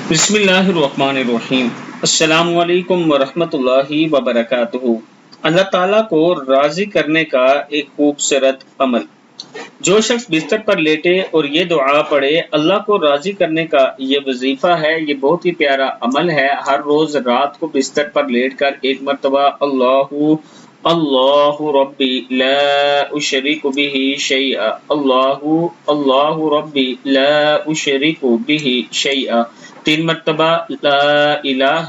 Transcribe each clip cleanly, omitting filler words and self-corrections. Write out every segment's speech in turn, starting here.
بسم اللہ الرحمن الرحیم۔ السلام علیکم ورحمۃ اللہ وبرکاتہ۔ اللہ تعالیٰ کو راضی کرنے کا ایک خوبصورت عمل۔ جو شخص بستر پر لیٹے اور یہ دعا پڑھے، اللہ کو راضی کرنے کا یہ وظیفہ ہے، یہ بہت ہی پیارا عمل ہے۔ ہر روز رات کو بستر پر لیٹ کر ایک مرتبہ اللہ ربی لا اشرک بہ شیئا، اللہ ربی لا اشرک بہ شیئا، 3 مرتبہ لا الہ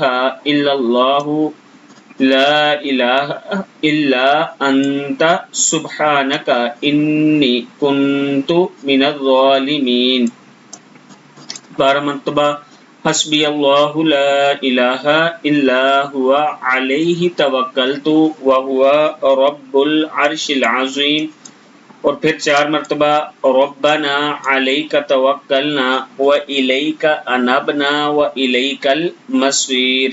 الا اللہ لا الہ الا انت سبحانک انی کنت من الظالمین، 12 مرتبہ حسبی اللہ لا الہ الا ہوا علیہ توکلت وہو رب العرش العظیم، اور پھر 4 مرتبہ ربنا علیک توکلنا والیک انبنا والیک المصیر۔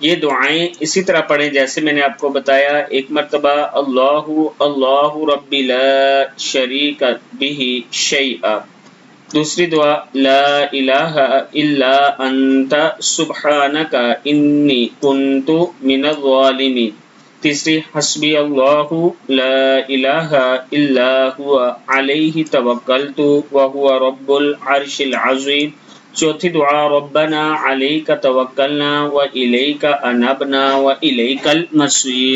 یہ دعائیں اسی طرح پڑھیں جیسے میں نے آپ کو بتایا۔ ایک مرتبہ اللہ ربی لا شریک بہ شیئا، دوسری دعا لا الہ الا انت سبحانک انی کنت من الظالمین، تیسری حسبی اللہ لا الہ الا ہوا علیہ توکلت وہو رب العرش العظیم، چوتھی دعا ربنا علیک توکلنا والیک انبنا والیک المصیر۔